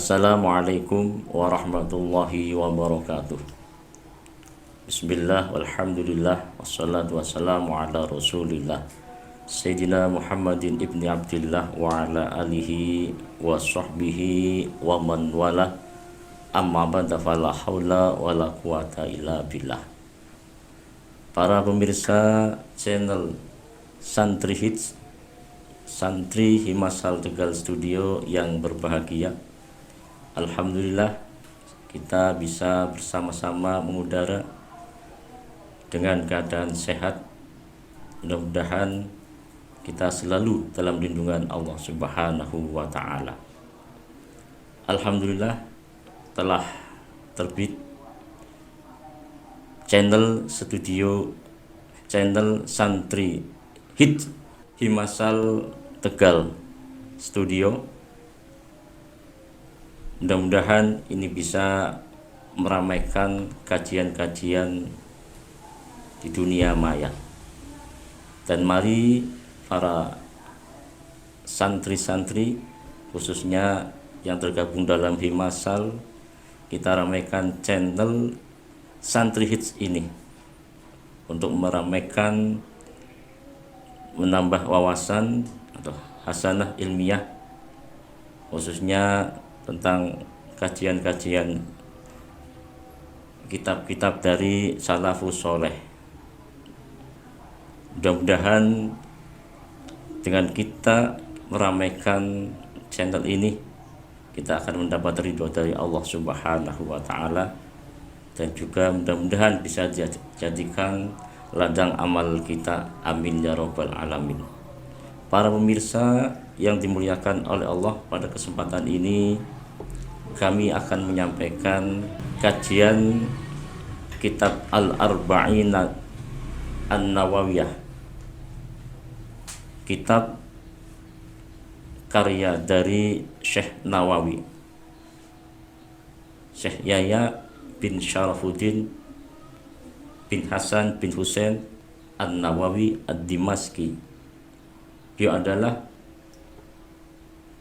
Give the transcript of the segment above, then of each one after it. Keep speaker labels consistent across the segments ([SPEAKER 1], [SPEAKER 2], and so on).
[SPEAKER 1] Assalamualaikum warahmatullahi wabarakatuh. Bismillah, walhamdulillah, wassalatu wassalamu ala rasulillah Sayyidina Muhammadin ibni Abdillah wa ala alihi wa sahbihi wa man wala. Amma ba'da, fala hawla wa la quwata illa billah. Para pemirsa channel Santri Hits, Santri Himasal Tegal Studio yang berbahagia, alhamdulillah kita bisa bersama-sama mengudara dengan keadaan sehat. Mudah-mudahan kita selalu dalam lindungan Allah Subhanahu wa ta'ala. Alhamdulillah telah terbit channel Santri Hits Himasal Tegal Studio. Mudah-mudahan ini bisa meramaikan kajian-kajian di dunia maya. Dan mari para santri-santri, khususnya yang tergabung dalam Himasal, kita ramaikan channel Santri Hits ini untuk meramaikan, menambah wawasan atau hasanah ilmiah, khususnya tentang kajian-kajian kitab-kitab dari salafus soleh. Mudah-mudahan dengan kita meramaikan channel ini, kita akan mendapat ridho dari Allah Subhanahu wa ta'ala, dan juga mudah-mudahan bisa dijadikan ladang amal kita. Amin ya rabbal alamin. Para pemirsa yang dimuliakan oleh Allah, pada kesempatan ini kami akan menyampaikan kajian kitab Al-Arba'in An-Nawawiyah, kitab karya dari Syekh Nawawi, Syekh Yahya bin Syarafuddin bin Hasan bin Husain An-Nawawi Ad-Dimaski. Dia adalah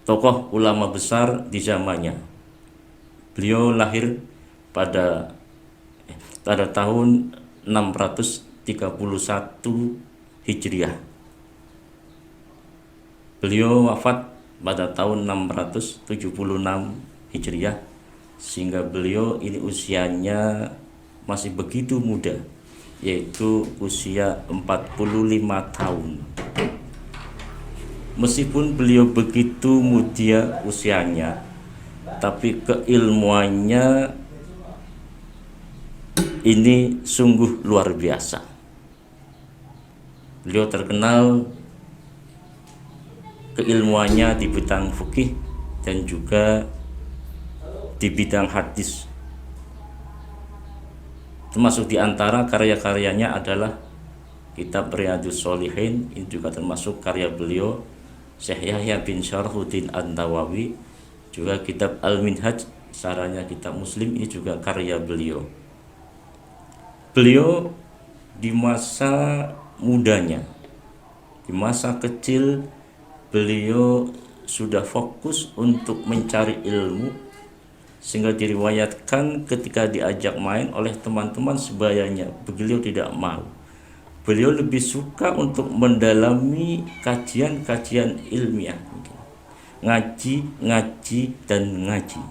[SPEAKER 1] tokoh ulama besar di zamannya. Beliau lahir pada tahun 631 Hijriah. Beliau wafat pada tahun 676 Hijriah, sehingga beliau ini usianya masih begitu muda, yaitu usia 45 tahun. Meskipun beliau begitu muda usianya, tapi keilmuannya ini sungguh luar biasa. Beliau terkenal keilmuannya di bidang fikih dan juga di bidang hadis. Termasuk di antara karya-karyanya adalah kitab Riyadhus Shalihin, ini juga termasuk karya beliau. Syekh Yahya bin Syarafuddin An-Nawawi, juga kitab Al-Minhaj, saranya kitab Muslim, ini juga karya beliau. Beliau di masa mudanya, di masa kecil, beliau sudah fokus untuk mencari ilmu, sehingga diriwayatkan ketika diajak main oleh teman-teman sebayanya, beliau tidak mau. Beliau lebih suka untuk mendalami kajian-kajian ilmiah, ngaji dan ngaji,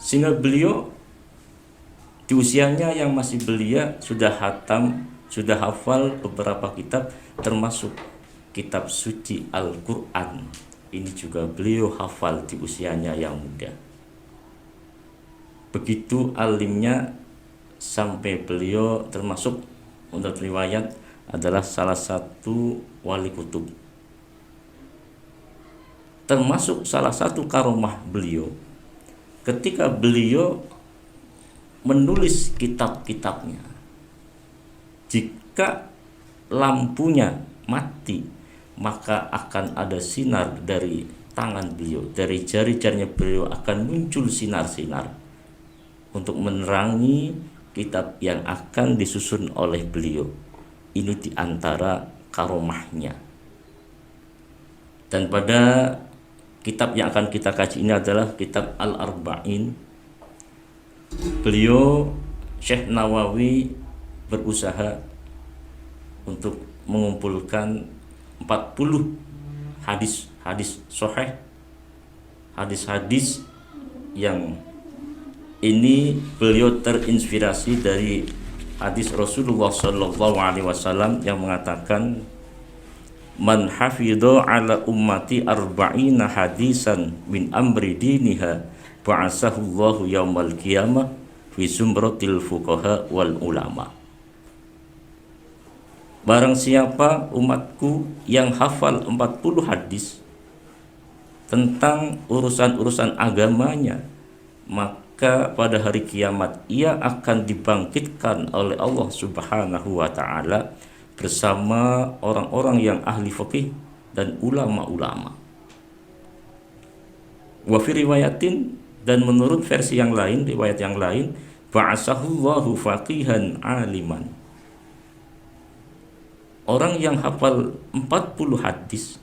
[SPEAKER 1] sehingga beliau di usianya yang masih belia sudah hatam, sudah hafal beberapa kitab, termasuk kitab suci Al-Quran. Ini juga beliau hafal di usianya yang muda. Begitu alimnya sampai beliau termasuk, menurut riwayat, adalah salah satu wali kutub. Termasuk salah satu karomah beliau, ketika beliau menulis kitab-kitabnya, jika lampunya mati, maka akan ada sinar dari tangan beliau, dari jari-jarinya beliau akan muncul sinar-sinar untuk menerangi kitab yang akan disusun oleh beliau. Ini diantara karomahnya. Dan pada kitab yang akan kita kaji ini adalah kitab Al-Arba'in. Beliau Syekh Nawawi berusaha untuk mengumpulkan 40 hadis sahih, hadis-hadis yang ini beliau terinspirasi dari hadis Rasulullah Sallallahu Alaihi Wasallam yang mengatakan, man hafidho ala ummati arba'ina hadisan min amri diniha ba'asahullahu yaumal qiyamah fi zumratil fuqaha wal ulama. Barang siapa umatku yang hafal 40 hadis tentang urusan-urusan agamanya, maka pada hari kiamat ia akan dibangkitkan oleh Allah Subhanahu wa taala bersama orang-orang yang ahli fikih dan ulama-ulama. Wa fi riwayatin, dan menurut versi yang lain, riwayat yang lain, ba'asahullahu faqihan aliman. Orang yang hafal 40 hadis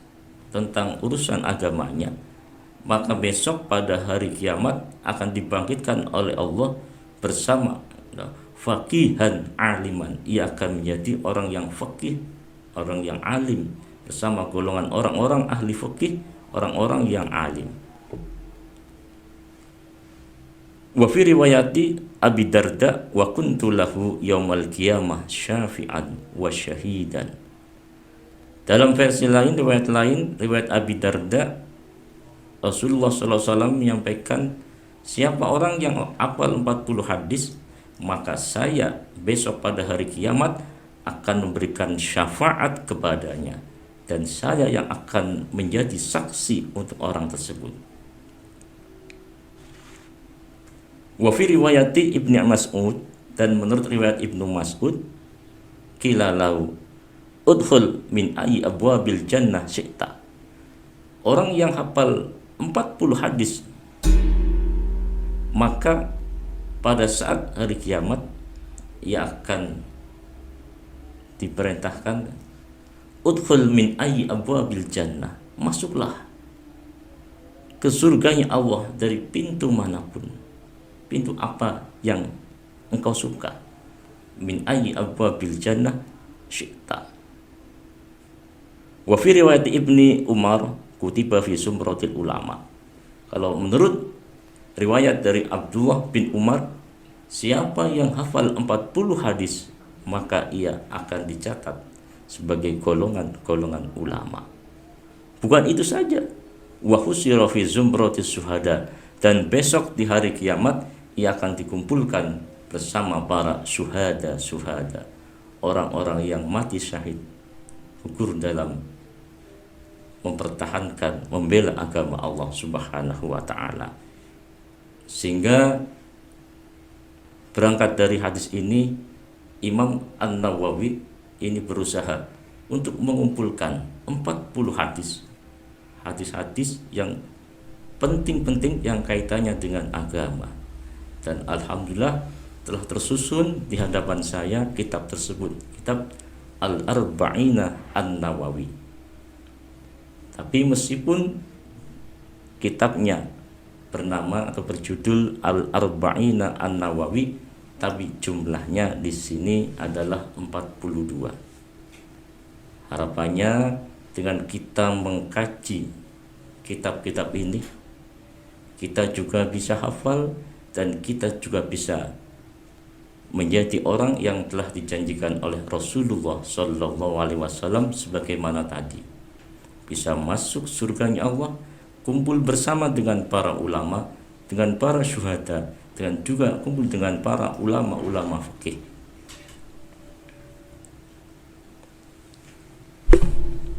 [SPEAKER 1] tentang urusan agamanya, maka besok pada hari kiamat akan dibangkitkan oleh Allah bersama faqihan aliman. Ia akan menjadi orang yang faqih, orang yang alim, bersama golongan orang-orang ahli faqih, orang-orang yang alim. Wa fi riwayati Abi Darda, wa kuntu lahu yaumal qiyamah syafi'an wa syahidan. Dalam versi lain, riwayat Abi Darda, Rasulullah SAW menyampaikan, siapa orang yang hafal 40 hadis, maka saya besok pada hari kiamat akan memberikan syafaat kepadanya, dan saya yang akan menjadi saksi untuk orang tersebut. Wa fi riwayati Ibnu Mas'ud, dan menurut riwayat Ibnu Mas'ud, qila lau udkhul min ayyi abwabil jannah syi'ta. Orang yang hafal 40 hadis, maka pada saat hari kiamat ia akan diperintahkan udkhul min ayyi abwabil jannah, masuklah ke surganya Allah dari pintu manapun, pintu apa yang engkau suka. Min ayyi abwabil jannah syi'ta. Wa fi riwayat Ibni Umar kutiba fi zumratil ulama. Kalau menurut riwayat dari Abdullah bin Umar, siapa yang hafal 40 hadis, maka ia akan dicatat sebagai golongan ulama. Bukan itu saja, wa husira fi zumratis syuhada, dan besok di hari kiamat ia akan dikumpulkan bersama para syuhada, orang-orang yang mati syahid gugur dalam mempertahankan, membela agama Allah Subhanahu wa taala. Sehingga berangkat dari hadis ini, Imam An-Nawawi ini berusaha untuk mengumpulkan 40 hadis yang penting-penting yang kaitannya dengan agama. Dan alhamdulillah telah tersusun di hadapan saya kitab tersebut, kitab Al-Arba'ina An-Nawawi. Tapi meskipun kitabnya bernama atau berjudul Al-Arba'ina An-Nawawi, tapi jumlahnya di sini adalah 42. Harapannya dengan kita mengkaji kitab-kitab ini, kita juga bisa hafal dan kita juga bisa menjadi orang yang telah dijanjikan oleh Rasulullah Sallallahu Alaihi Wasallam sebagaimana tadi, bisa masuk surganya Allah, kumpul bersama dengan para ulama, dengan para syuhada, dan juga kumpul dengan para ulama-ulama fikih.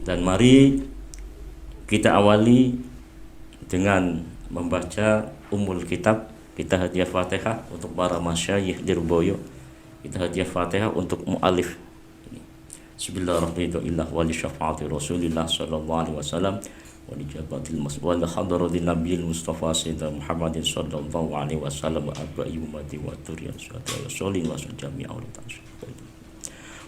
[SPEAKER 1] Dan mari kita awali dengan membaca umul kitab. Kita hadiah Fatihah untuk para masyayikh di Ruboyo. Kita hadiah Fatihah untuk mu'alif. Bismillahirrahmanirrahim. Wa li syafaati Rasulillah sallallahu alaihi wasallam wa li jabatil wa li hadratil nabiyil Mustafa sayyidina Muhammadin sallallahu alaihi wasallam wa abai ummati wa dzurriyyati wa sholin wa jami'a ulil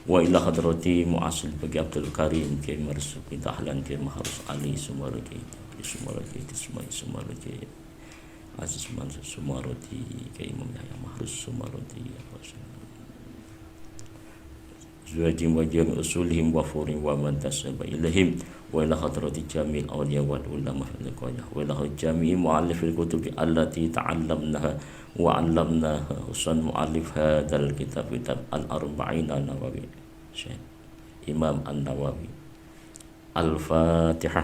[SPEAKER 1] wa ila hadrati muasil bagi Abdul Karim Kiai Marzuki Dahlan Kiai Mahrus Ali Sumarudi Sumarudi Sumarudi Aziz Mansur Sumarudi Kiai Imam Yahya Mahrus Sumarudi Zuwajim wa jami usulihim wa furim wa man tasaba ilahim wa ila hadrati jamil awliya wal ulama wa ila jami muallifil kutubi allati ta'allamnaha wa 'allamnaha usan muallif hadzal kitab al-arba'in an-nawawi Syekh Imam An-Nawawi. Al-Fatihah.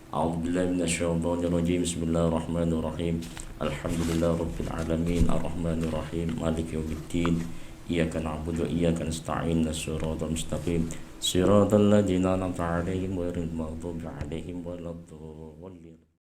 [SPEAKER 1] A'udzu billahi minasyaitonir rajim. Bismillahirrahmanirrahim. Alhamdulillahi rabbil alamin arrahmanir rahim maliki yaumiddin. Iyyaka na'budu wa iyyaka nasta'in shiratal mustaqim shiratal ladzina an'amta 'alaihim ghairil maghdubi 'alaihim waladdallin.